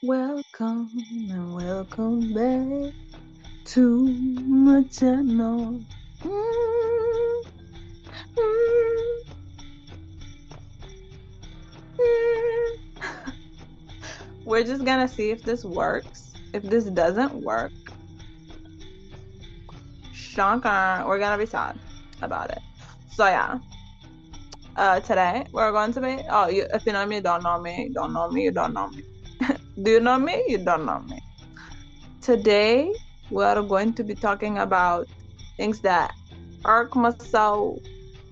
Welcome and welcome back to my channel. Mm, mm, mm. We're just gonna see if this works. If this doesn't work, shaka, we're gonna be sad about it. So yeah, today we're going to be. Oh, if you know me, you don't know me. You don't know me. You don't know me. Do you know me? You don't know me. Today we're going to be talking about things that irk my soul,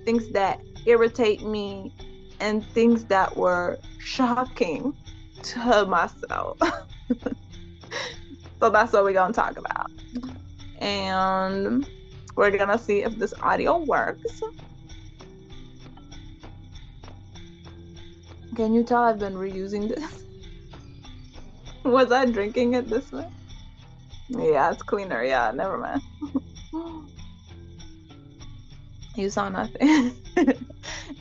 things that irritate me, and things that were shocking to myself. So that's what we're gonna talk about. And we're gonna see if this audio works. Can you tell I've been reusing this? Was I drinking it this way? Yeah, it's cleaner. Yeah, never mind. You saw nothing.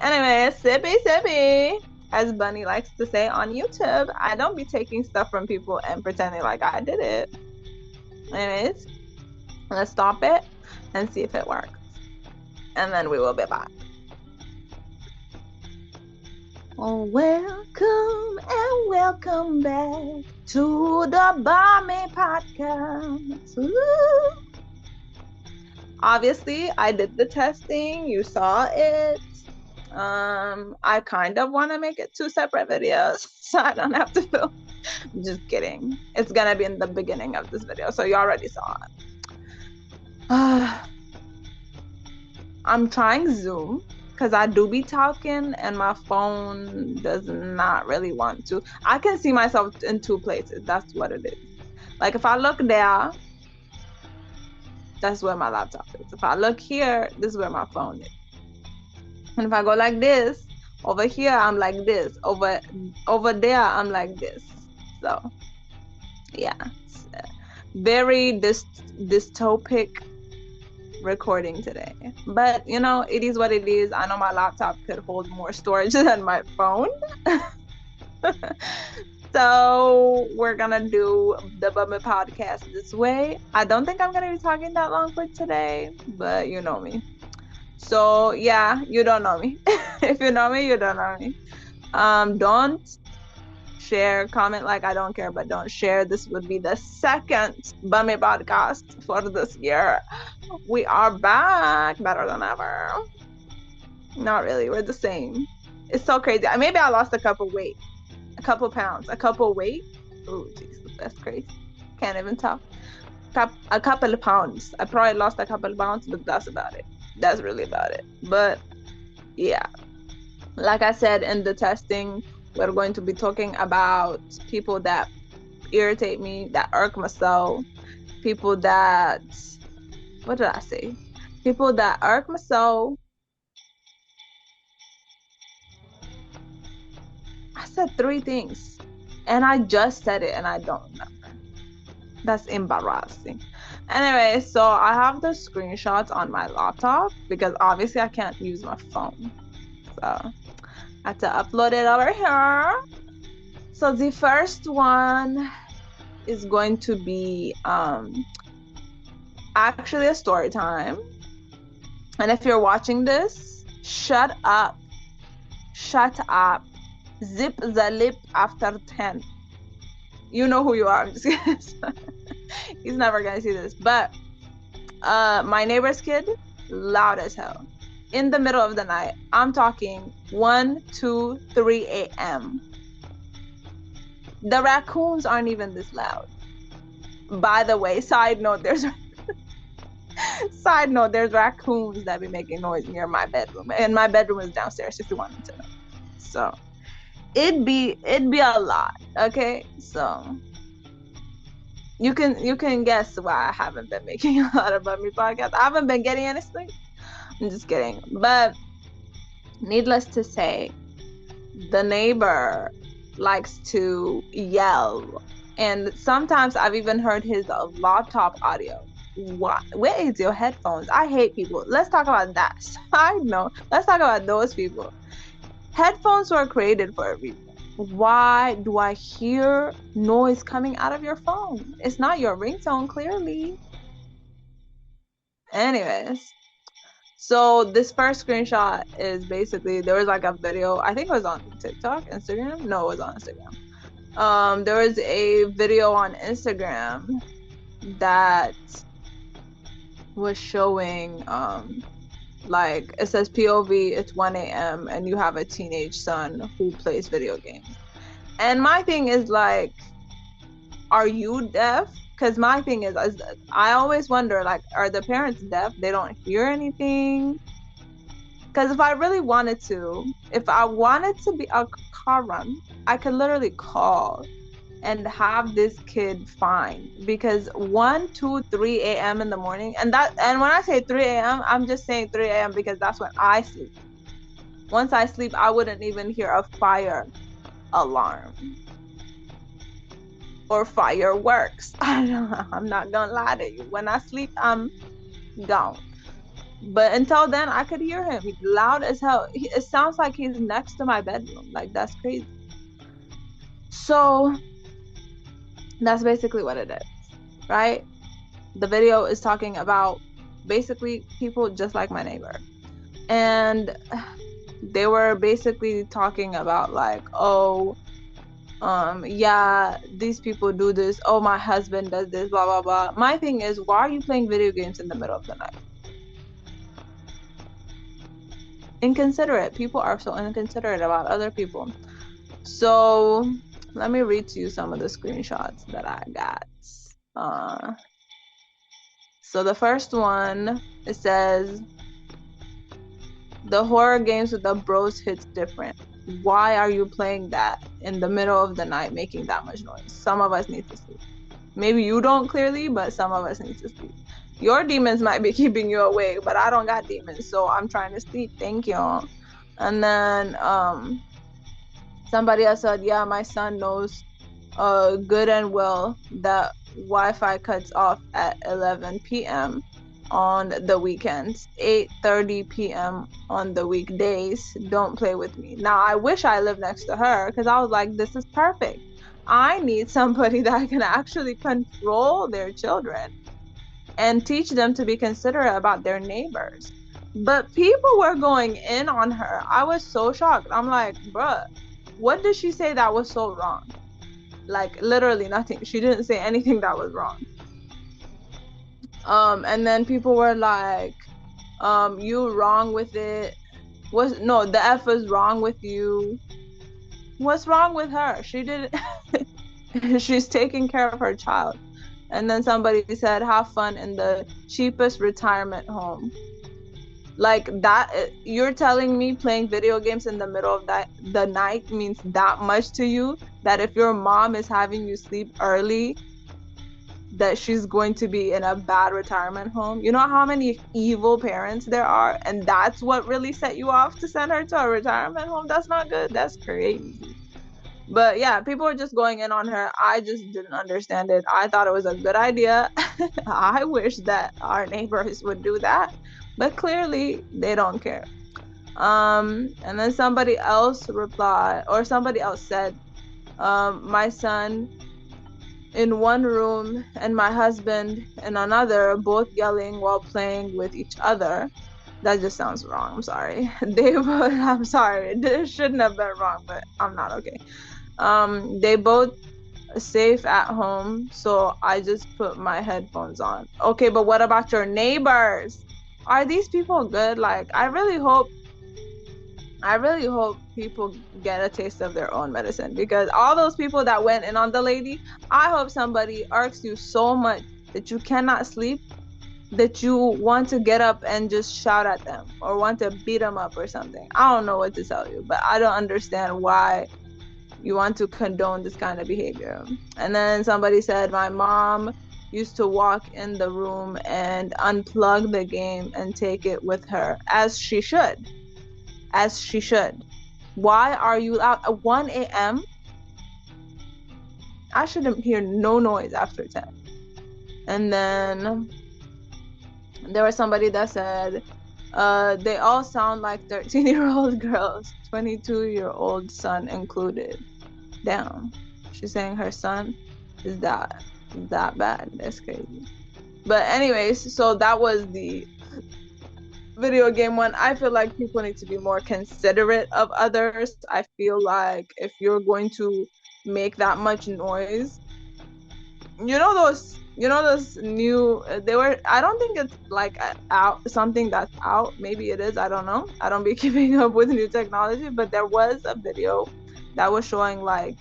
Anyway, sippy sippy. As Bunny likes to say on YouTube, I don't be taking stuff from people and pretending like I did it. Anyways, let's stop it and see if it works. And then we will be back. Oh, welcome and welcome back to the Bommy Podcast. Woo! Obviously, I did the testing. You saw it. I kind of want to make it 2 separate videos so I don't have to film. Just kidding. It's gonna be in the beginning of this video, so you already saw it. I'm trying Zoom because I do be talking and my phone does not really want to. I can see myself in 2 places. That's what it is. Like if I look there, that's where my laptop is. If I look here, this is where my phone is. And if I go like this, over here I'm like this. Over there I'm like this. So yeah, it's very dystopic recording today. But you know, it is what it is. I know my laptop could hold more storage than my phone. So we're gonna do the Bummy Podcast this way. I don't think I'm gonna be talking that long for today, but you know me. So yeah, you don't know me. If you know me, you don't know me. Don't share, comment like I don't care, but don't share. This would be the second Bummy Podcast for this year. We are back, better than ever. Not really, we're the same. It's so crazy. Maybe I lost a couple weight, a couple pounds, a couple weight. Oh Jesus, that's crazy. Can't even talk. A couple of pounds. I probably lost a couple of pounds, but that's about it. That's really about it. But yeah, like I said in the testing, we're going to be talking about people that irritate me, that irk my soul, people that, what did I say? People that irk my soul. I said 3 things and I just said it and I don't remember. That's embarrassing. Anyway, so I have the screenshots on my laptop because obviously I can't use my phone. So I had to upload it over here. So the first one is going to be actually a story time. And if you're watching this, shut up. Shut up. Zip the lip after 10. You know who you are. I'm just kidding. He's never gonna see this. But my neighbor's kid, loud as hell. In the middle of the night. I'm talking 1, 2, 3 a.m. The raccoons aren't even this loud. By the way, side note, there's raccoons that be making noise near my bedroom. And my bedroom is downstairs if you wanted to know. So it'd be a lot, okay? So you can guess why I haven't been making a lot of Bummy podcasts. I haven't been getting any sleep. I'm just kidding. But needless to say, the neighbor likes to yell. And sometimes I've even heard his laptop audio. What? Where is your headphones? I hate people. Let's talk about that. I know. Let's talk about those people. Headphones were created for a reason. Why do I hear noise coming out of your phone? It's not your ringtone, clearly. Anyways, so this first screenshot is basically there was like a video, I think it was on TikTok, Instagram. No, it was on Instagram. There was a video on Instagram that was showing like it says POV, it's 1 a.m. and you have a teenage son who plays video games. And my thing is like, are you deaf? Because my thing is I always wonder, like, are the parents deaf? They don't hear anything? Because if I really wanted to, if I wanted to be a car run, I could literally call and have this kid fine. Because 1, 2, 3 a.m. in the morning, and when I say 3 a.m., I'm just saying 3 a.m. because that's when I sleep. Once I sleep, I wouldn't even hear a fire alarm or fireworks. I'm not gonna lie to you. When I sleep, I'm gone. But until then, I could hear him. He's loud as hell. It sounds like he's next to my bedroom. Like, that's crazy. So that's basically what it is, right? The video is talking about basically people just like my neighbor. And they were basically talking about like, oh, yeah, these people do this. Oh, my husband does this, blah, blah, blah. My thing is, why are you playing video games in the middle of the night? Inconsiderate. People are so inconsiderate about other people. So let me read to you some of the screenshots that I got. So the first one, it says, the horror games with the bros hits different. Why are you playing that in the middle of the night making that much noise? Some of us need to sleep. Maybe you don't clearly, but some of us need to sleep. Your demons might be keeping you awake, but I don't got demons, so I'm trying to sleep. Thank you. And then somebody else said, yeah, my son knows good and well that Wi-Fi cuts off at 11 p.m. on the weekends, 8:30 p.m. on the weekdays. Don't play with me. Now, I wish I lived next to her because I was like, this is perfect. I need somebody that can actually control their children and teach them to be considerate about their neighbors. But people were going in on her. I was so shocked. I'm like, bruh, what did she say that was so wrong? Like, literally nothing. She didn't say anything that was wrong. And then people were like, you wrong with it. No, the F was wrong with you. What's wrong with her? She didn't. She's taking care of her child. And then somebody said, have fun in the cheapest retirement home. Like that, you're telling me playing video games in the middle of the night means that much to you, that if your mom is having you sleep early, that she's going to be in a bad retirement home? You know how many evil parents there are, and that's what really set you off to send her to a retirement home? That's not good. That's crazy. But yeah, people are just going in on her. I just didn't understand it. I thought it was a good idea. I wish that our neighbors would do that, but clearly they don't care. And then somebody else replied, or somebody else said, my son in one room and my husband in another, both yelling while playing with each other. That just sounds wrong. I'm sorry. I'm sorry. This shouldn't have been wrong, but I'm not okay. They both safe at home, so I just put my headphones on. Okay, but what about your neighbors? Are these people good? Like, I really hope people get a taste of their own medicine, because all those people that went in on the lady, I hope somebody irks you so much that you cannot sleep, that you want to get up and just shout at them or want to beat them up or something. I don't know what to tell you, but I don't understand why you want to condone this kind of behavior. And then somebody said, my mom used to walk in the room and unplug the game and take it with her, as she should. As she should. Why are you out at 1 a.m.? I shouldn't hear no noise after 10. And then there was somebody that said, they all sound like 13-year-old girls, 22-year-old son included. Damn. She's saying her son is that bad. That's crazy. But anyways, so that was the video game one. I feel like people need to be more considerate of others. I feel like if you're going to make that much noise, those new they were, I don't think it's like out something that's out. Maybe it is, I don't know. I don't be keeping up with new technology, but there was a video that was showing like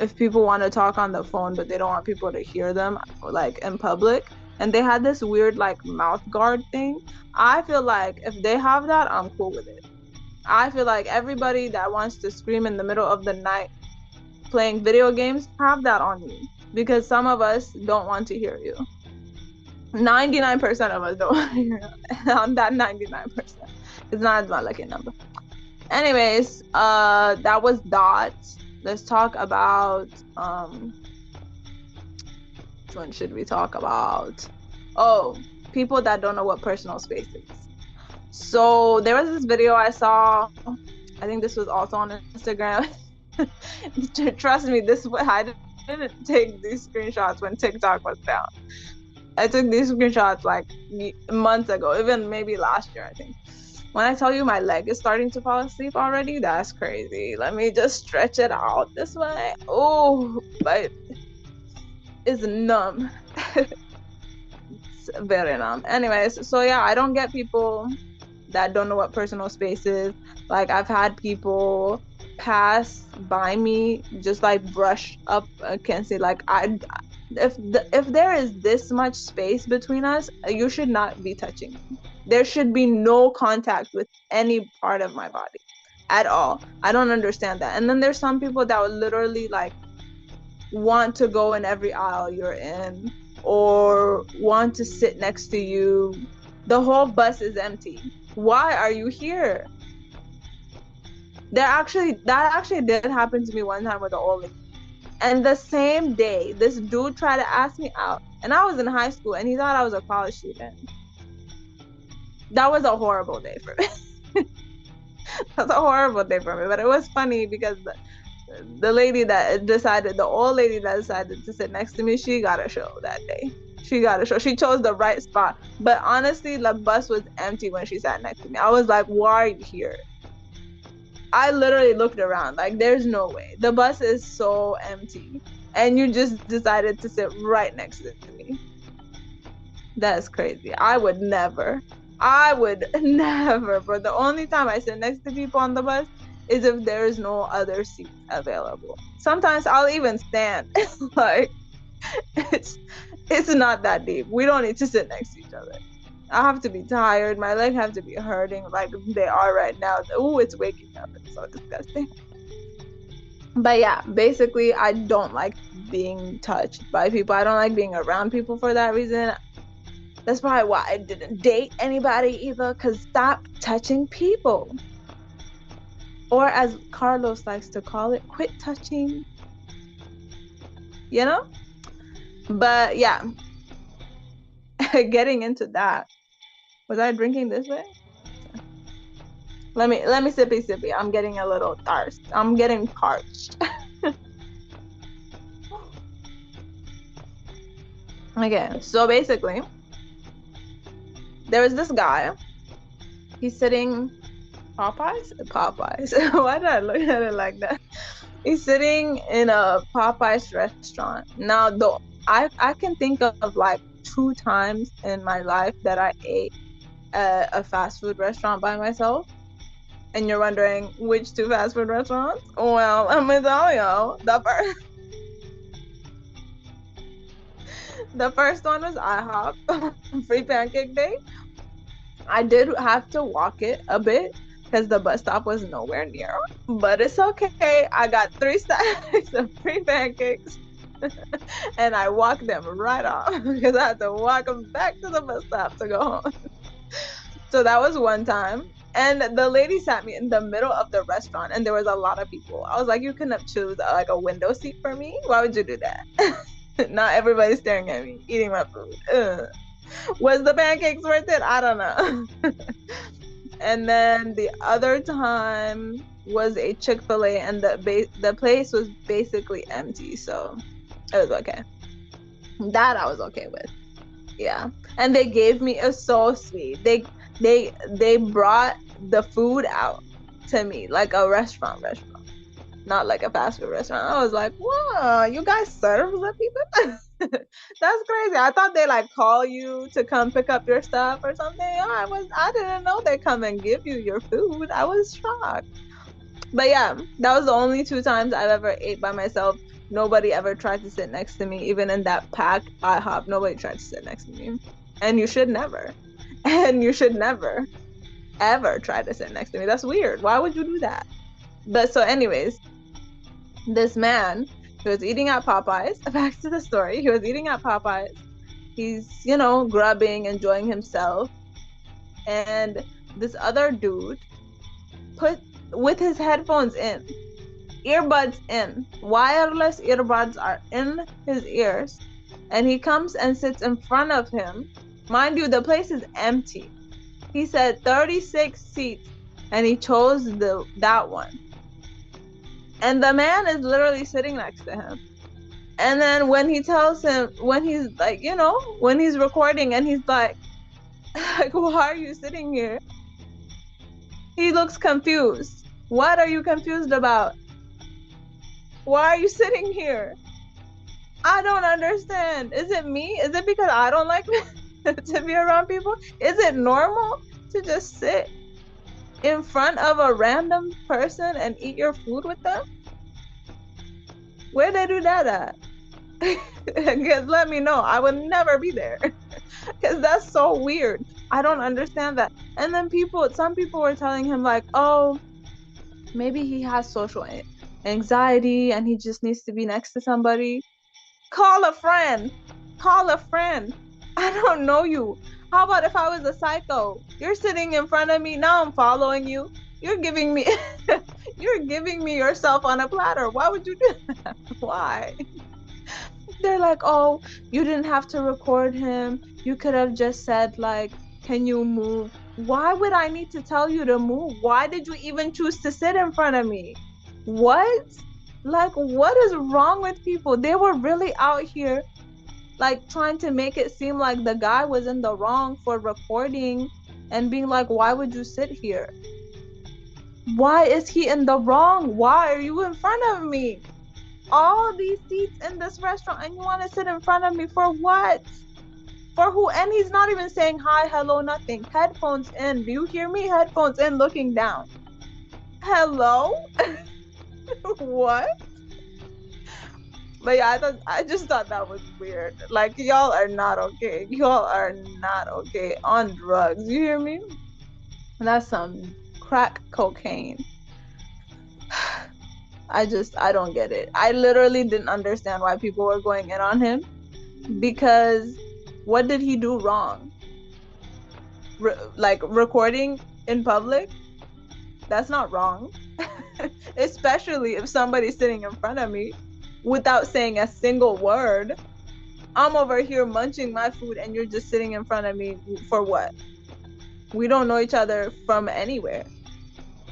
if people want to talk on the phone but they don't want people to hear them like in public, and they had this weird like mouth guard thing. I feel like if they have that, I'm cool with it. I feel like everybody that wants to scream in the middle of the night playing video games, have that on you, because some of us don't want to hear you. 99% of us don't want to hear you. On that 99%, it's not my lucky number. Anyways, that was Dot. Let's talk about which one should we talk about? Oh, people that don't know what personal space is. So there was this video I saw, I think this was also on Instagram. Trust me, I didn't take these screenshots when TikTok was down. I took these screenshots like months ago, even maybe last year, I think. When I tell you my leg is starting to fall asleep already, that's crazy. Let me just stretch it out this way. Oh, but it's numb. It's very numb. Anyways, so yeah, I don't get people that don't know what personal space is. Like, I've had people pass by me, just like brush up against it. Like, if there is this much space between us, you should not be touching me. There should be no contact with any part of my body at all. I don't understand that. And then there's some people that would literally like want to go in every aisle you're in, or want to sit next to you. The whole bus is empty. Why are you here? That actually did happen to me one time with an old lady. And the same day, this dude tried to ask me out, and I was in high school, and he thought I was a college student. That was a horrible day for me. That was a horrible day for me, but it was funny because the old lady that decided to sit next to me, she got a show that day. She got a show. She chose the right spot. But honestly, the bus was empty when she sat next to me. I was like, why are you here? I literally looked around, like, there's no way. The bus is so empty, and you just decided to sit right next to me. That's crazy. I would never. But the only time I sit next to people on the bus is if there is no other seats available. Sometimes I'll even stand. Like, it's not that deep. We don't need to sit next to each other. I have to be tired. My legs have to be hurting like they are right now. Ooh, it's waking up. It's so disgusting. But yeah, basically, I don't like being touched by people. I don't like being around people for that reason. That's probably why I didn't date anybody either, because stop touching people. Or as Carlos likes to call it, quit touching. You know? But yeah, getting into that. Was I drinking this way? Let me sippy. I'm getting a little thirst. I'm getting parched. Okay, so basically, there was this guy. He's sitting Popeyes. Why did I look at it like that? He's sitting in a Popeyes restaurant. Now, though, I can think of like 2 times in my life that I ate a fast food restaurant by myself, and you're wondering which 2 fast food restaurants? Well, I'm gonna tell you. The first one was IHOP, free pancake day. I did have to walk it a bit because the bus stop was nowhere near, but it's okay. I got 3 stacks of free pancakes. And I walked them right off because I had to walk them back to the bus stop to go home. So that was one time. And the lady sat me in the middle of the restaurant, and there was a lot of people. I was like, you couldn't have choose like a window seat for me? Why would you do that? Not everybody's staring at me, eating my food. Ugh. Was the pancakes worth it? I don't know. And then the other time, was a Chick-fil-A, and the place was basically empty, so it was okay. That I was okay with. Yeah. And they gave me, it was so sweet. They brought the food out to me like a restaurant, not like a fast food restaurant. I was like, whoa, you guys serve the people? That's crazy. I thought they like call you to come pick up your stuff or something. I didn't know they come and give you your food. I was shocked. But yeah, that was the only 2 times I've ever ate by myself. Nobody ever tried to sit next to me, even in that packed IHOP. Nobody tried to sit next to me. And you should never. And you should never, ever try to sit next to me. That's weird. Why would you do that? But so, anyways, this man, he was eating at Popeyes. Back to the story. He was eating at Popeyes. He's, grubbing, enjoying himself. And this other dude put with his headphones in, earbuds in, wireless earbuds are in his ears, and he comes and sits in front of him. Mind you, the place is empty. He said 36 seats, and he chose that one. And the man is literally sitting next to him. And then when he tells him, when he's like, when he's recording and he's like, why are you sitting here? He looks confused. What are you confused about? Why are you sitting here? I don't understand. Is it me? Is it because I don't like to be around people? Is it normal to just sit in front of a random person and eat your food with them? Where'd they do that at? Because let me know. I would never be there. Because that's so weird. I don't understand that. And then some people were telling him like, oh, maybe he has social anxiety and he just needs to be next to somebody. Call a friend. Call a friend. I don't know you. How about if I was a psycho? You're sitting in front of me. Now I'm following you. You're giving me yourself on a platter. Why would you do that? Why? They're like, oh, you didn't have to record him. You could have just said like, can you move? Why would I need to tell you to move? Why did you even choose to sit in front of me? What? Like, what is wrong with people? They were really out here like trying to make it seem like the guy was in the wrong for recording and being like, why would you sit here? Why is he in the wrong? Why are you in front of me? All these seats in this restaurant and you want to sit in front of me for what? For who? And he's not even saying hi, hello, nothing. Headphones in. Do you hear me? Headphones in, looking down. Hello? What? But yeah, I just thought that was weird. Like, y'all are not okay. Y'all are not okay on drugs. You hear me? That's some crack cocaine. I don't get it. I literally didn't understand why people were going in on him, because what did he do wrong? Like recording in public? That's not wrong. Especially if somebody's sitting in front of me without saying a single word. I'm over here munching my food and you're just sitting in front of me for what? We don't know each other from anywhere.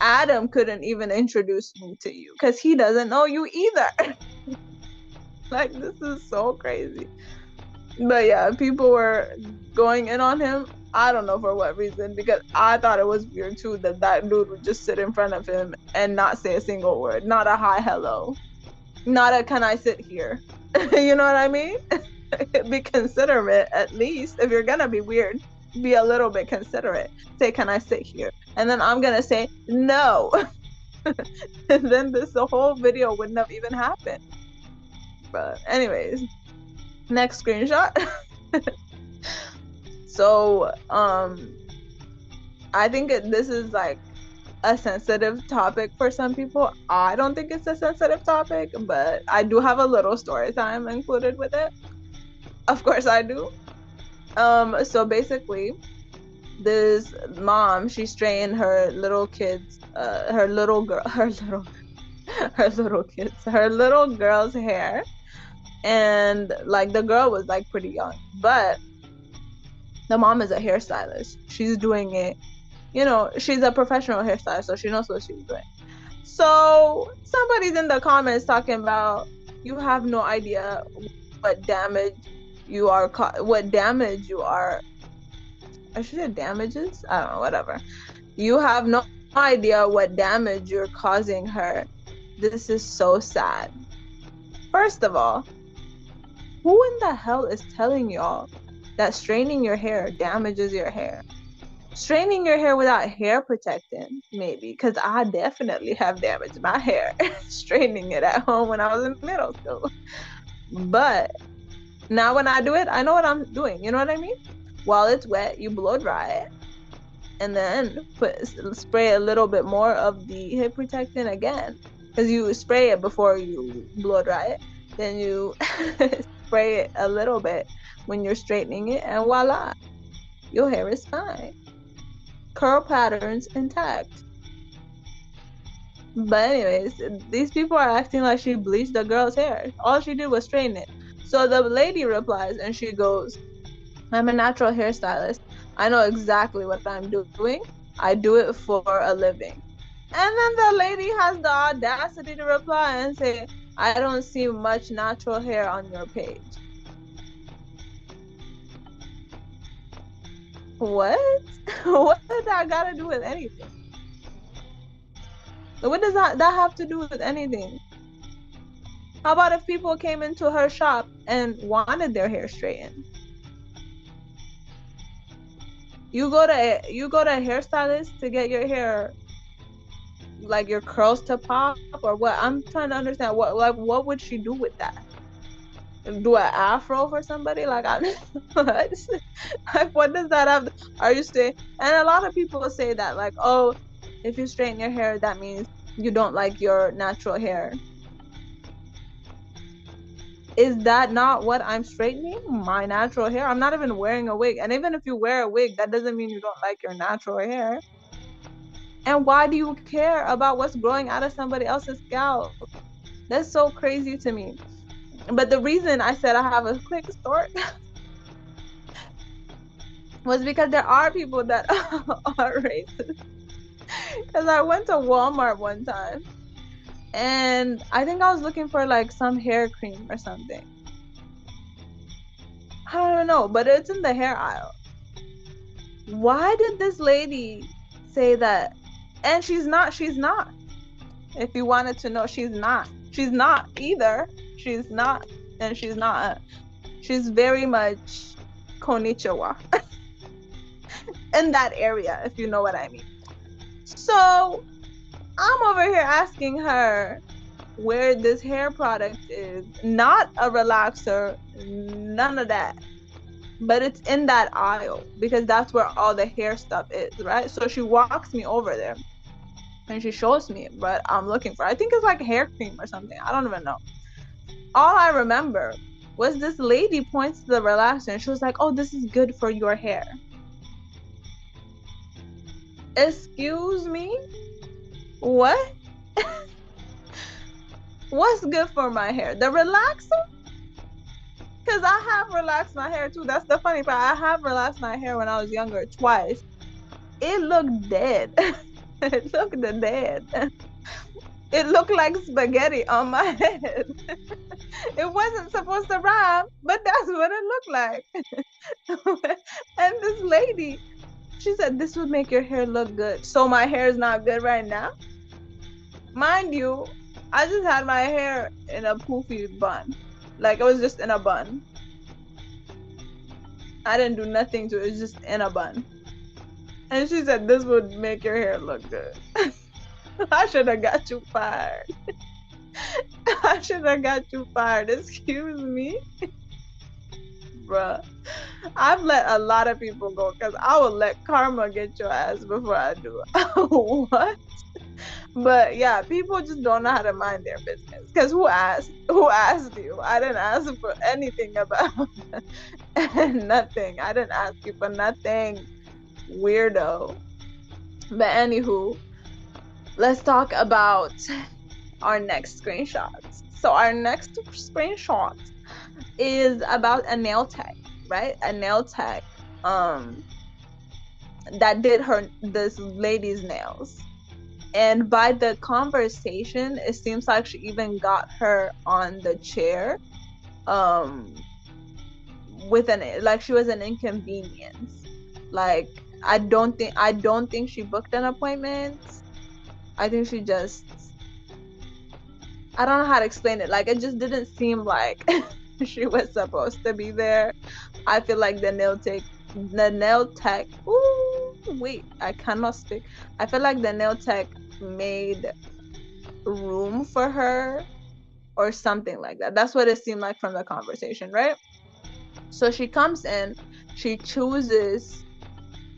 Adam couldn't even introduce me to you because he doesn't know you either. Like, this is so crazy. But yeah, people were going in on him. I don't know for what reason, because I thought it was weird too that dude would just sit in front of him and not say a single word. Not a hi, hello. Not a can I sit here. You know what I mean? Be considerate, at least. If you're gonna be weird, be a little bit considerate. Say, can I sit here? And then I'm gonna say no. And then the whole video wouldn't have even happened. But anyways, next screenshot. So I think this is like a sensitive topic for some people. I don't think it's a sensitive topic, but I do have a little story time included with it. Of course I do. So basically, this mom, she's straightened her little girl's hair, and like the girl was like pretty young, but the mom is a hairstylist. She's doing it, she's a professional hairstylist, so she knows what she's doing. So somebody's in the comments talking about you have no idea what damage what damage you are. I should say damages. I don't know, whatever. You have no idea what damage you're causing her. This is so sad. First of all, who in the hell is telling y'all that straining your hair damages your hair? Straining your hair without hair protectant, maybe, because I definitely have damaged my hair straightening it at home when I was in middle school. But now when I do it, I know what I'm doing. You know what I mean? While it's wet, you blow dry it and then spray a little bit more of the hair protectant again, because you spray it before you blow dry it. Then you spray it a little bit when you're straightening it, and voila, your hair is fine. Curl patterns intact. But anyways, these people are acting like she bleached the girl's hair. All she did was straighten it. So the lady replies and she goes, I'm a natural hairstylist. I know exactly what I'm doing. I do it for a living. And then the lady has the audacity to reply and say, I don't see much natural hair on your page. What? What does that got to do with anything? What does that have to do with anything? How about if people came into her shop and wanted their hair straightened? You go to a hairstylist to get your hair, like your curls to pop, or what? I'm trying to understand what would she do with that? Do an afro for somebody? Like what? Like, what does that have? Are you saying? And a lot of people say that, like, oh, if you straighten your hair, that means you don't like your natural hair. Is that not what I'm straightening? My natural hair? I'm not even wearing a wig. And even if you wear a wig, that doesn't mean you don't like your natural hair. And why do you care about what's growing out of somebody else's scalp? That's so crazy to me. But the reason I said I have a quick story was because there are people that are racist. Because I went to Walmart one time and I think I was looking for like some hair cream or something. I don't know, but it's in the hair aisle. Why did this lady say that? And she's not. If you wanted to know, she's not either. She's not, and she's not. She's very much konnichiwa in that area, if you know what I mean. So I'm over here asking her where this hair product is. Not a relaxer, none of that. But it's in that aisle because that's where all the hair stuff is, right? So she walks me over there and she shows me what I'm looking for. I think it's like hair cream or something. I don't even know. All I remember was this lady points to the relaxer and she was like, oh, this is good for your hair. Excuse me? What? What's good for my hair? The relaxer? Because I have relaxed my hair too. That's the funny part. I have relaxed my hair when I was younger twice. It looked dead. It looked dead. It looked like spaghetti on my head. It wasn't supposed to rhyme, but that's what it looked like. And this lady, she said, this would make your hair look good. So my hair is not good right now? Mind you, I just had my hair in a poofy bun. Like, it was just in a bun. I didn't do nothing to it. It was just in a bun. And she said, this would make your hair look good. I should have got you fired. I should have got you fired. Excuse me? Bruh. I've let a lot of people go because I will let karma get your ass before I do it. What? But yeah, people just don't know how to mind their business. Because who asked you? I didn't ask for anything about nothing. I didn't ask you for nothing. Weirdo. But anywho, let's talk about our next screenshots. So our next screenshot is about a nail tech, right? A nail tech that did this lady's nails. And by the conversation, it seems like she even got her on the chair, um, with an like she was an inconvenience. Like I don't think she booked an appointment. I think she just I don't know how to explain it. Like it just didn't seem like she was supposed to be there. I feel like the nail tech. Ooh, wait, I cannot speak. I feel like the nail tech made room for her or something like that. That's what it seemed like from the conversation, right? So she comes in, she chooses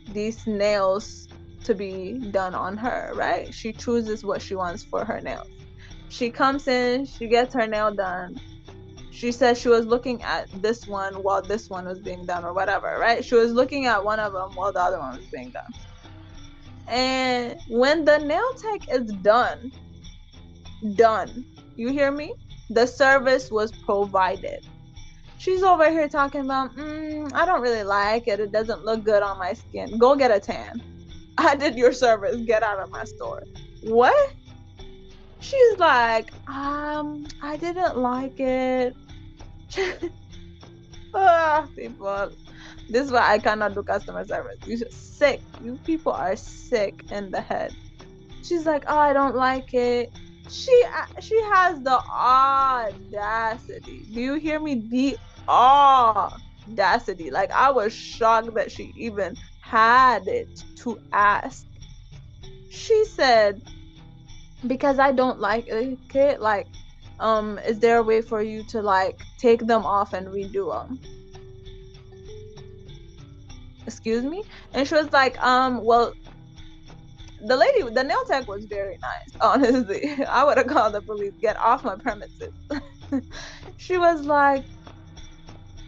these nails to be done on her, right? She chooses what she wants for her nails. She comes in, she gets her nail done. She says she was looking at this one while this one was being done or whatever, right? She was looking at one of them while the other one was being done. And when the nail tech is done, you hear me? The service was provided. She's over here talking about, I don't really like it. It doesn't look good on my skin. Go get a tan. I did your service. Get out of my store. What? She's like, I didn't like it. People. This is why I cannot do customer service. You're sick. You people are sick in the head. She's like, oh, I don't like it. She has the audacity. Do you hear me? The audacity. Like I was shocked that she even had it to ask. She said, because I don't like it, like, is there a way for you to like take them off and redo them? Excuse me? And she was like, well, the nail tech was very nice, honestly. I would have called the police. Get off my premises. She was like,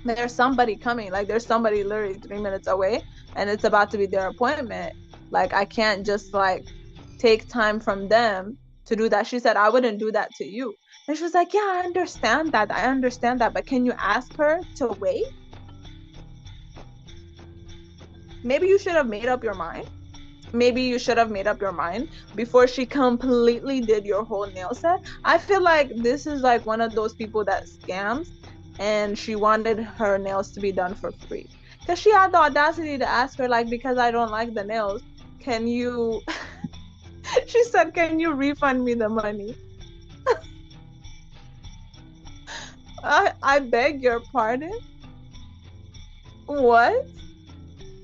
there's somebody coming. Like, there's somebody literally 3 minutes away, and it's about to be their appointment. Like, I can't just like take time from them to do that. She said, I wouldn't do that to you. And she was like, yeah, I understand that, but can you ask her to wait? Maybe you should have made up your mind. Maybe you should have made up your mind before she completely did your whole nail set. I feel like this is like one of those people that scams, and she wanted her nails to be done for free. Because she had the audacity to ask her, like, because I don't like the nails, can you she said, can you refund me the money? I beg your pardon? What?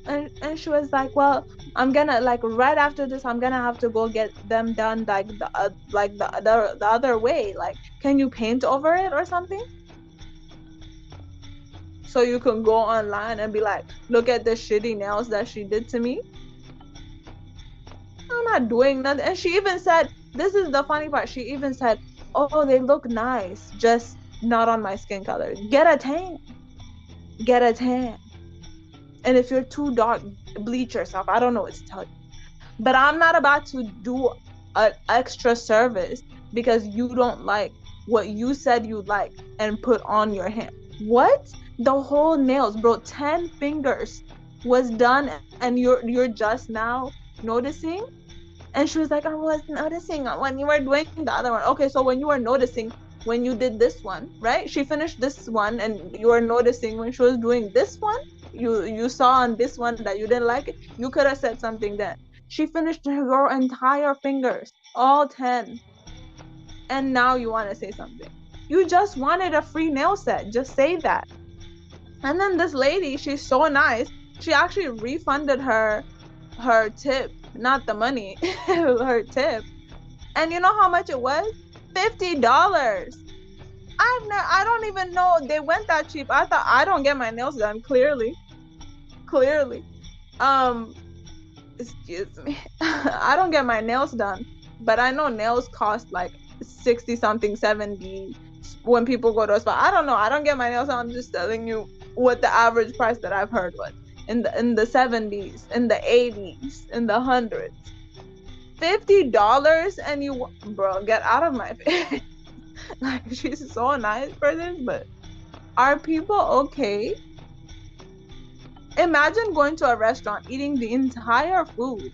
And she was like, well, I'm gonna, like, right after this, I'm gonna have to go get them done like the other way. Like, can you paint over it or something? So you can go online and be like, look at the shitty nails that she did to me. I'm not doing nothing. And she even said, this is the funny part, she even said, oh, they look nice, just not on my skin color. Get a tan. And if you're too dark, bleach yourself. I don't know what to tell you. But I'm not about to do an extra service because you don't like what you said you like and put on your hand. What? The whole nails, bro, 10 fingers was done, and you're just now noticing? And she was like, I was noticing when you were doing the other one. Okay, so when you were noticing when you did this one, right? She finished this one and you were noticing when she was doing this one. You saw on this one that you didn't like it. You could have said something then. She finished your entire fingers, all 10. And now you want to say something. You just wanted a free nail set. Just say that. And then this lady, she's so nice. She actually refunded her tip, not the money, her tip. And you know how much it was? $50. I don't even know they went that cheap. I thought, I don't get my nails done, clearly. Excuse me. I don't get my nails done, but I know nails cost like 60 something, 70 when people go to a spa. I don't know. I don't get my nails done. I'm just telling you what the average price that I've heard was in the 70s, in the 80s, in the hundreds. $50, and you, bro, get out of my face. Like, she's so nice for this, but are people okay? Imagine going to a restaurant, eating the entire food,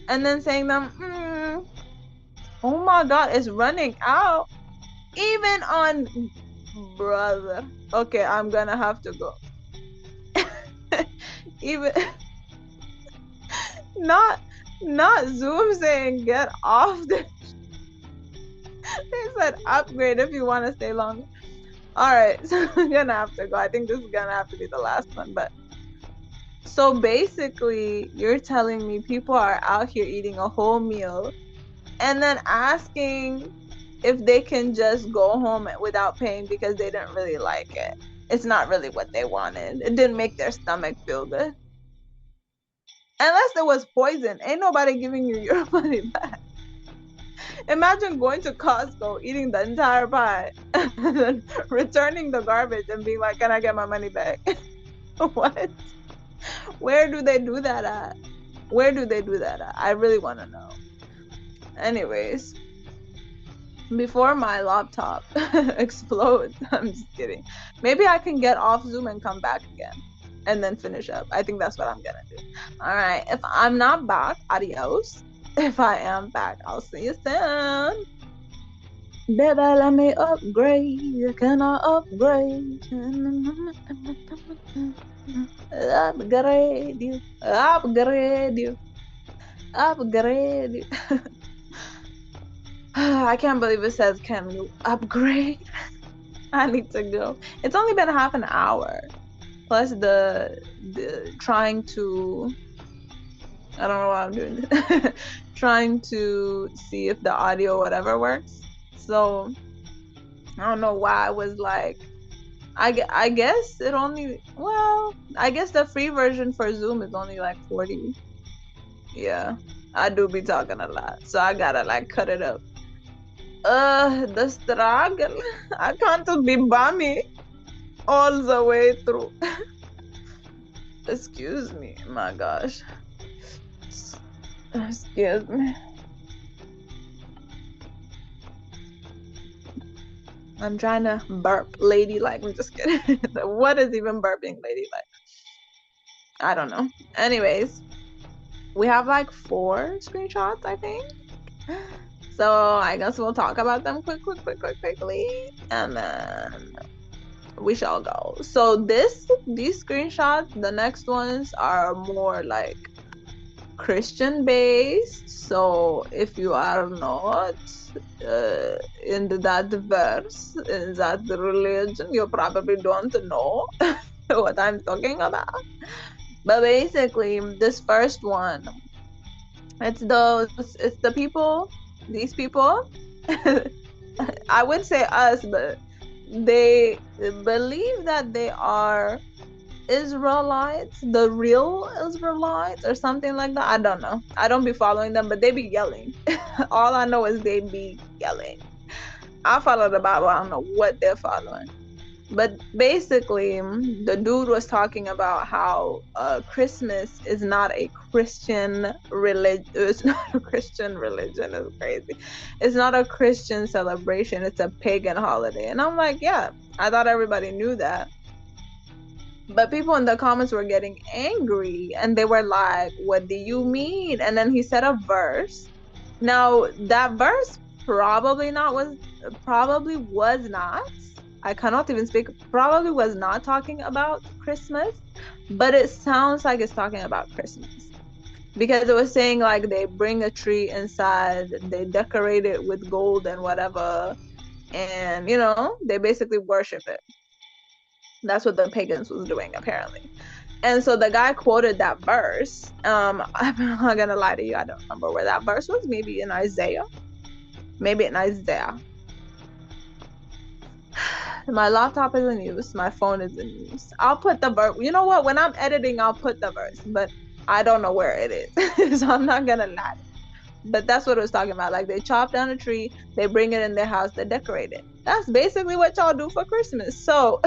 and then saying them, Oh my God, it's running out. Even on brother. Okay, I'm gonna have to go. Even not not Zoom saying get off the they said upgrade if you want to stay longer. All right, so I'm gonna have to go. I think this is gonna have to be the last one. But so basically, you're telling me people are out here eating a whole meal and then asking if they can just go home without paying because they didn't really like it. It's not really what they wanted. It didn't make their stomach feel good. Unless there was poison, ain't nobody giving you your money back. Imagine going to Costco, eating the entire pie, and then returning the garbage and being like, "Can I get my money back?" What? Where do they do that at? Where do they do that at? I really want to know. Anyways, before my laptop explodes, I'm just kidding. Maybe I can get off Zoom and come back again and then finish up. I think that's what I'm gonna do. All right. If I'm not back, adios. If I am back, I'll see you soon. Baby, let me upgrade. Can I upgrade? Upgrade you. Upgrade you. Upgrade you. I can't believe it says, can you upgrade? I need to go. It's only been half an hour. Plus the trying to, I don't know why I'm doing this. Trying to see if the audio whatever works. So I don't know why I was like, I guess it only, well, I guess the free version for Zoom is only like 40. Yeah, I do be talking a lot. So I gotta like cut it up. The struggle. I can't be bummy all the way through. Excuse me. My gosh. Excuse me. I'm trying to burp ladylike. I'm just kidding. What is even burping ladylike? I don't know. Anyways, we have like 4 screenshots, I think. So I guess we'll talk about them quickly, and then we shall go. So these screenshots, the next ones are more like Christian based. So if you are not in that verse, in that religion, you probably don't know what I'm talking about. But basically, this first one, it's the people, these people. I would say us, but they believe that they are Israelites, the real Israelites, or something like that. I don't know. I don't be following them, but they be yelling. All I know is they be yelling. I follow the Bible. I don't know what they're following. But basically, the dude was talking about how Christmas is not a Christian religion. It's not a Christian religion. It's crazy. It's not a Christian celebration. It's a pagan holiday. And I'm like, yeah, I thought everybody knew that. But people in the comments were getting angry and they were like, what do you mean? And then he said a verse. Now, that verse probably was not. I cannot even speak. Probably was not talking about Christmas, but it sounds like it's talking about Christmas because it was saying like they bring a tree inside, they decorate it with gold and whatever, and they basically worship it. That's what the pagans was doing apparently. And so the guy quoted that verse. I'm not gonna lie to you, I don't remember where that verse was. Maybe in Isaiah. My laptop is in use. My phone is in use. I'll put the verse. You know what? When I'm editing, I'll put the verse, but I don't know where it is. So I'm not gonna lie. But that's what it was talking about. Like they chop down a tree, they bring it in their house, they decorate it. That's basically what y'all do for Christmas. So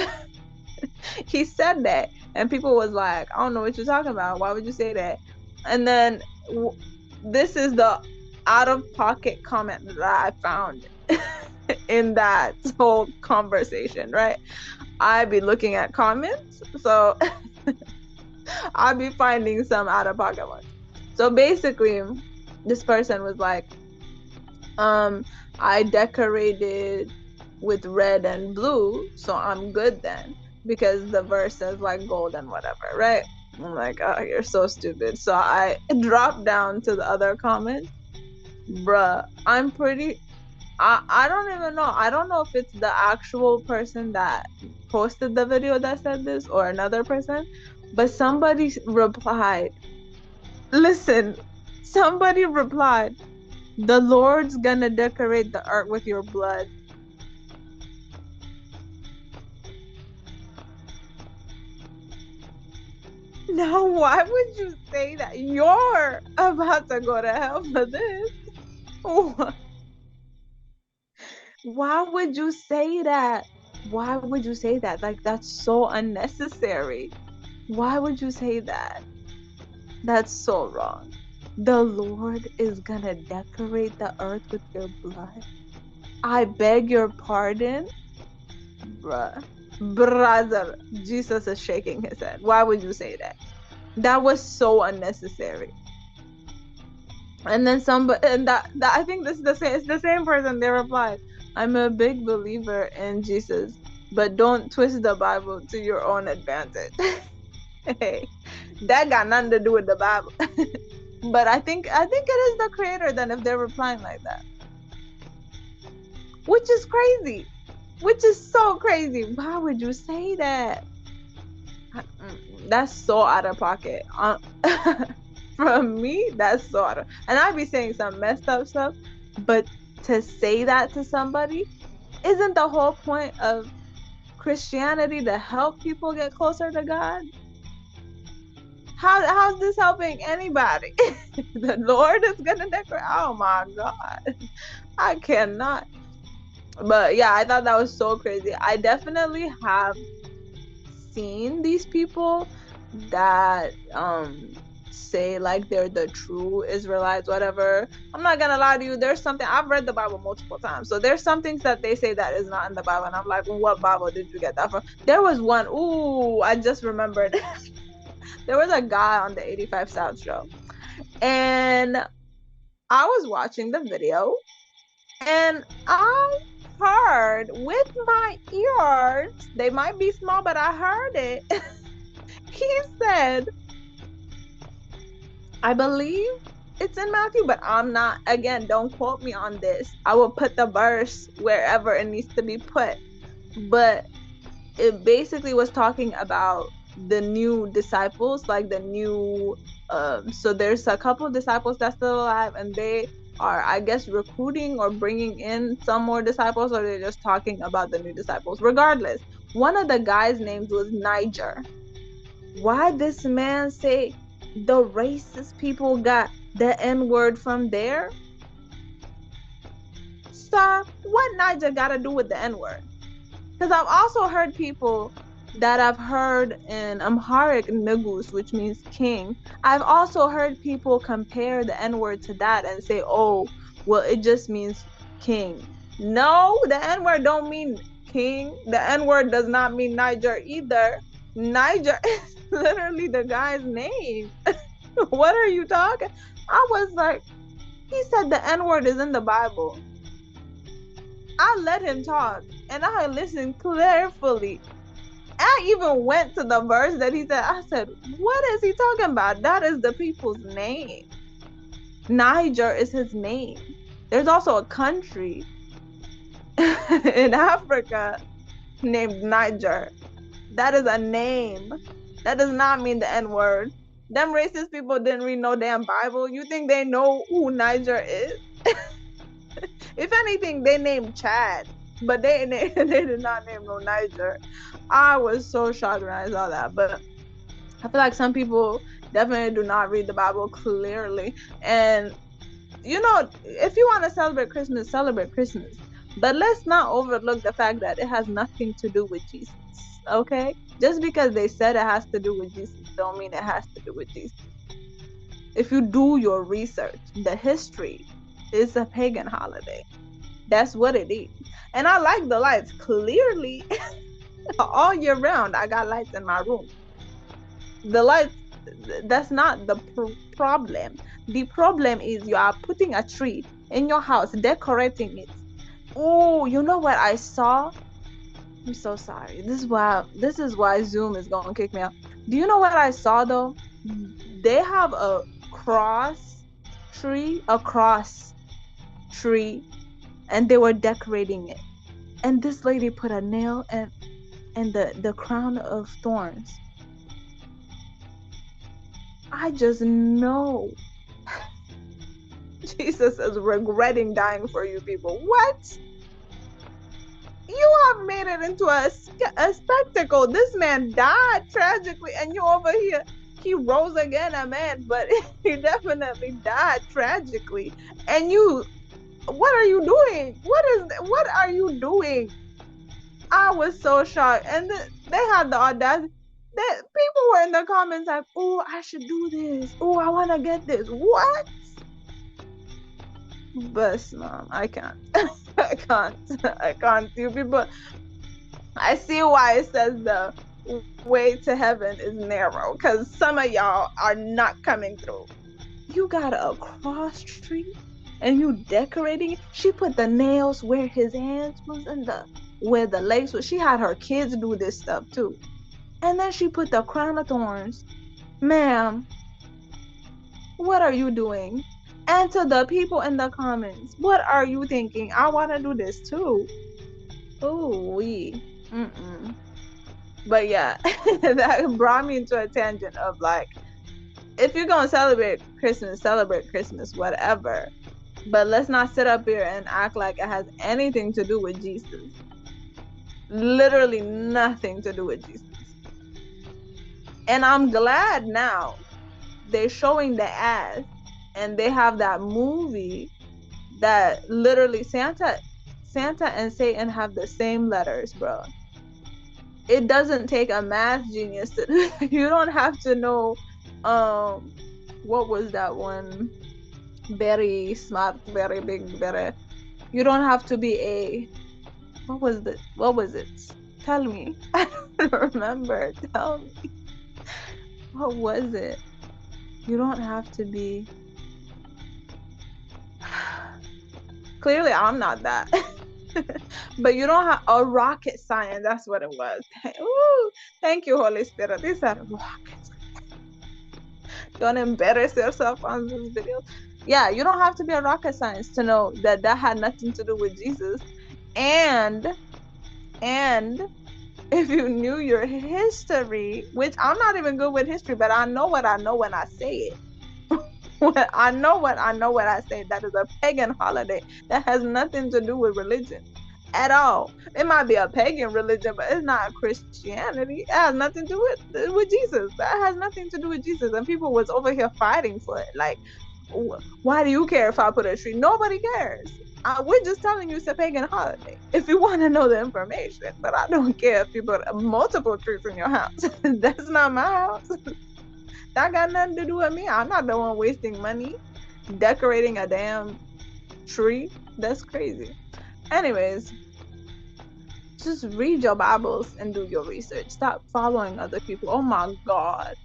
he said that, and people was like, I don't know what you're talking about. Why would you say that? And then this is the out-of-pocket comment that I found in that whole conversation, right? I be looking at comments, so I be finding some out-of-pocket ones. So basically, this person was like, I decorated with red and blue, so I'm good then because the verse says like gold and whatever, right? I'm like, oh, you're so stupid. So I dropped down to the other comments. Bruh, I don't even know. I don't know if it's the actual person that posted the video that said this or another person, but somebody replied, listen, somebody replied, the Lord's gonna decorate the earth with your blood. Now, why would you say that? You're about to go to hell for this. Why would you say that? Why would you say that? Like, that's so unnecessary. Why would you say that? That's so wrong. The Lord is gonna decorate the earth with your blood. I beg your pardon, bruh. Brother, Jesus is shaking his head. Why would you say that? That was so unnecessary. And then somebody, and that I think this is the same. It's the same person. They replied, "I'm a big believer in Jesus, but don't twist the Bible to your own advantage." Hey, that got nothing to do with the Bible. But I think it is the creator then if they're replying like that, which is crazy, which is so crazy. Why would you say that? That's so out of pocket. From me, that's so out of. And I'd be saying some messed up stuff, but to say that to somebody, isn't the whole point of Christianity to help people get closer to God? How's this helping anybody? The Lord is gonna decorate. Oh my God, I cannot. But yeah, I thought that was so crazy. I definitely have seen these people that say like they're the true Israelites, whatever. I'm not gonna lie to you, there's something. I've read the Bible multiple times, so there's some things that they say that is not in the Bible, and I'm like, what Bible did you get that from? There was one, ooh, I just remembered. There was a guy on the 85 South show, and I was watching the video, and I heard with my ears, they might be small, but I heard it. He said, I believe it's in Matthew, but I'm not, again, don't quote me on this. I will put the verse wherever it needs to be put. But it basically was talking about the new disciples, like the new, so there's a couple of disciples that's still alive, and they are, I guess, recruiting or bringing in some more disciples, or they're just talking about the new disciples. Regardless, one of the guys' names was Niger. Why this man say the racist people got the N-word from there? Sir, what Niger got to do with the N-word? Because I've also heard people that I've heard in Amharic Nugus, which means king. I've also heard people compare the N-word to that and say, oh, well, it just means king. No, the N-word don't mean king. The N-word does not mean Niger either. Niger is literally the guy's name. What are you talking? I was like, he said the N-word is in the Bible. I let him talk and I listened carefully. I even went to the verse that he said. I said, what is he talking about? That is the people's name. Niger is his name. There's also a country in Africa named Niger. That is a name. That does not mean the N-word. Them racist people didn't read no damn Bible. You think they know who Niger is? If anything, they named Chad, but they did not name no Niger. I was so shocked when I saw that. But I feel like some people definitely do not read the Bible clearly. And you know, if you want to celebrate Christmas, celebrate Christmas. But let's not overlook the fact that it has nothing to do with Jesus. Okay? Just because they said it has to do with Jesus, don't mean it has to do with Jesus. If you do your research, the history is a pagan holiday. That's what it is. And I like the lights. Clearly, all year round, I got lights in my room. The lights, that's not the problem. The problem is you are putting a tree in your house, decorating it. Oh, you know what I saw? I'm so sorry. This is why Zoom is gonna kick me out. Do you know what I saw though? They have a cross tree, and they were decorating it. And this lady put a nail and the crown of thorns. I just know Jesus is regretting dying for you people. What? You have made it into a spectacle. This man died tragically, and you over here. He rose again, a man, but he definitely died tragically. And you, what are you doing? What are you doing? I was so shocked, and they had the audacity. That people were in the comments like, "Oh, I should do this. Oh, I want to get this." What? But mom, I can't. I can't. I can't. You people, I see why it says the way to heaven is narrow, because some of y'all are not coming through. You got a cross tree and you decorating it. She put the nails where his hands was and where the lace was. She had her kids do this stuff too. And then she put the crown of thorns. Ma'am, what are you doing? And to the people in the comments, what are you thinking? I want to do this too. Ooh, mm-mm. But yeah, that brought me into a tangent of like, if you're gonna celebrate Christmas, whatever. But let's not sit up here and act like it has anything to do with Jesus. Literally nothing to do with Jesus. And I'm glad now they're showing the ads, and they have that movie that literally Santa and Satan have the same letters, bro. It doesn't take a math genius to you don't have to know what was that one? Very smart, very big, very, you don't have to be a, what was it? Tell me. I don't remember. Tell me. What was it? You don't have to be. Clearly I'm not that. But you don't have a rocket science. That's what it was. Ooh, thank you, Holy Spirit. These are rockets. Don't embarrass yourself on this video. Yeah, you don't have to be a rocket science to know that that had nothing to do with Jesus. And if you knew your history, which I'm not even good with history, but I know what I know when I say it. I know what I say. That is a pagan holiday that has nothing to do with religion at all. It might be a pagan religion, but it's not Christianity. It has nothing to do with Jesus. That has nothing to do with Jesus. And people was over here fighting for it. Like, why do you care if I put a tree? Nobody cares. We're just telling you it's a pagan holiday if you want to know the information. But I don't care if you put multiple trees in your house. That's not my house. That got nothing to do with me. I'm not the one wasting money decorating a damn tree. That's crazy. Anyways, just read your Bibles and do your research. Stop following other people. Oh my God.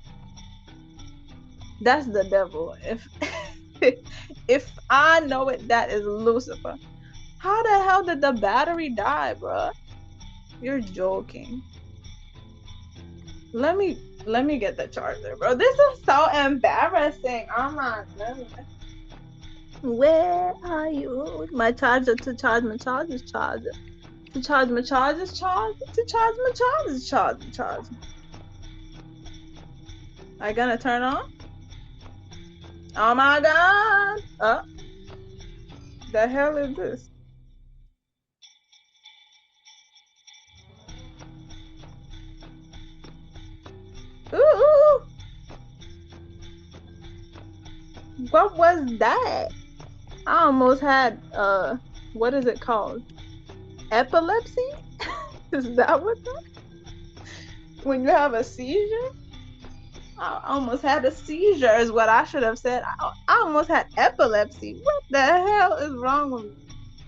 That's the devil. If I know it, that is Lucifer. How the hell did the battery die, bro? You're joking. Let me get the charger, bro. This is so embarrassing. Oh my goodness. Where are you? My charger to charge my charger's charger. To charge my charger's charger. To charge my charger's charger. Are you gonna turn on? Oh my God. Oh. The hell is this? Ooh. What was that? I almost had what is it called? Epilepsy? Is that what that? When you have a seizure? I almost had a seizure is what I should have said. I almost had epilepsy. What the hell is wrong with me?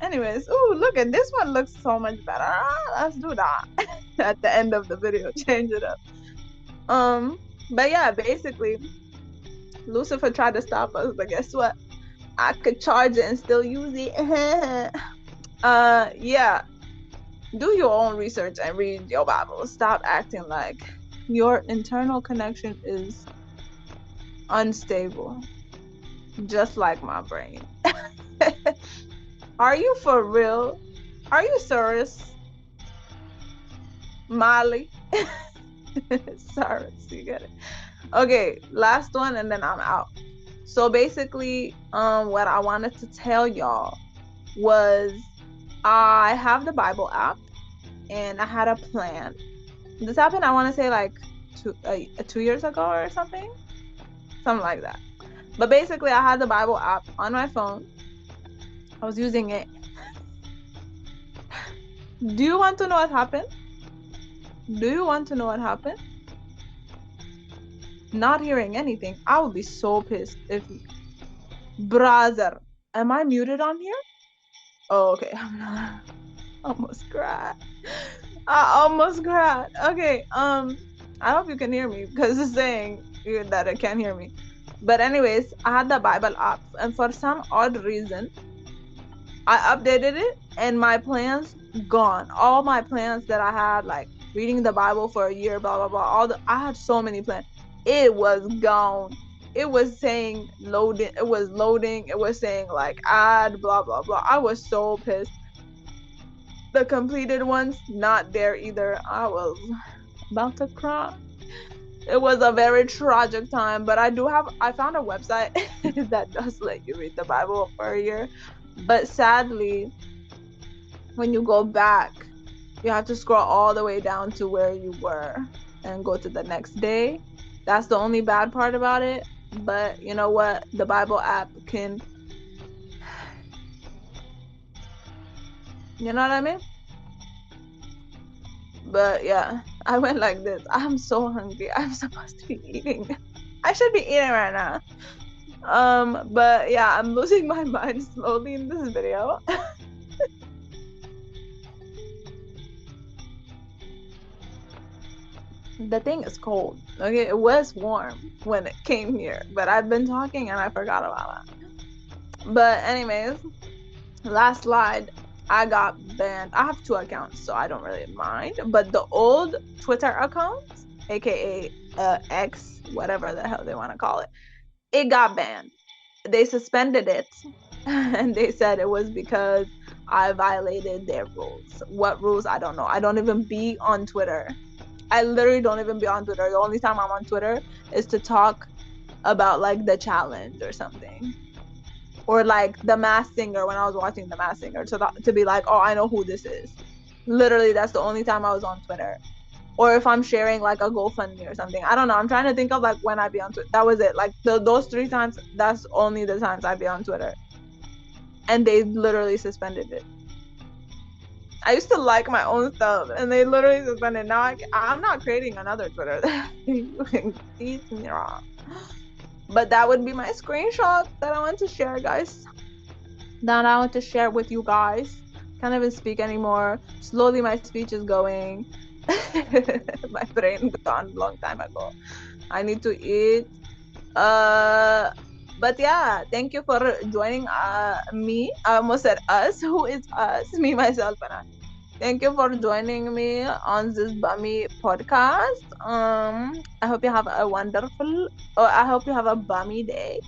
Anyways, ooh, look at this one, looks so much better. Let's do that at the end of the video. Change it up. But yeah, basically Lucifer tried to stop us, but guess what? I could charge it and still use it. Yeah. Do your own research and read your Bible. Stop acting like your internal connection is unstable, just like my brain. Are you for real? Are you serious, Molly? Sorry, you get it. Okay, last one and then I'm out. So basically, what I wanted to tell y'all was I have the Bible app and I had a plan. This happened, I want to say like 2 years ago or something like that. But basically, I had the Bible app on my phone. I was using it. Do you want to know what happened? Do you want to know what happened? Not hearing anything. I would be so pissed if... Brother, am I muted on here? Oh, okay. I'm not. Almost cried. I almost cried. Okay. I hope you can hear me because it's saying that it can't hear me. But anyways, I had the Bible app, and for some odd reason, I updated it, and my plans gone. All my plans that I had, like reading the Bible for a year, blah blah blah. I had so many plans. It was gone. It was saying loading. It was loading. It was saying like add, blah blah blah. I was so pissed. The completed ones not there either. I was about to cry. It was a very tragic time, but I found a website that does let you read the Bible for a year. But sadly, when you go back, you have to scroll all the way down to where you were and go to the next day. That's the only bad part about it. But you know what? The Bible app can, you know what I mean? But yeah, I went like this. I'm so hungry. I'm supposed to be eating. I should be eating right now. But yeah, I'm losing my mind slowly in this video. The thing is cold. Okay, it was warm when it came here, but I've been talking and I forgot about it. But anyways, last slide. I got banned. I have 2 accounts, so I don't really mind. But the old Twitter account, aka X, whatever the hell they want to call it, it got banned. They suspended it, and they said it was because I violated their rules. What rules? I don't know. I don't even be on Twitter. I literally don't even be on Twitter. The only time I'm on Twitter is to talk about like the challenge or something. Or like the Masked Singer, when I was watching the Masked Singer, to be like, oh, I know who this is. Literally, that's the only time I was on Twitter. Or if I'm sharing like a GoFundMe or something. I don't know. I'm trying to think of like when I be on Twitter. That was it. Like those 3 times, that's only the times I be on Twitter. And they literally suspended it. I used to like my own stuff, and they literally suspended. Now I'm not creating another Twitter. You can tease me wrong. But that would be my screenshot that I want to share, guys. That I want to share with you guys. Can't even speak anymore. Slowly my speech is going. My brain gone a long time ago. I need to eat. But yeah, thank you for joining me. I almost said us. Who is us? Me, myself, and I. Thank you for joining me on this bummy podcast. I hope you have a wonderful, or I hope you have a bummy day.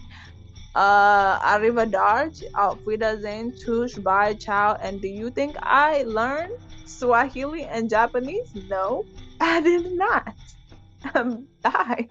Arrivederci, auf Wiedersehen, tschüss, bye, ciao. And do you think I learned Swahili and Japanese? No, I did not. Bye.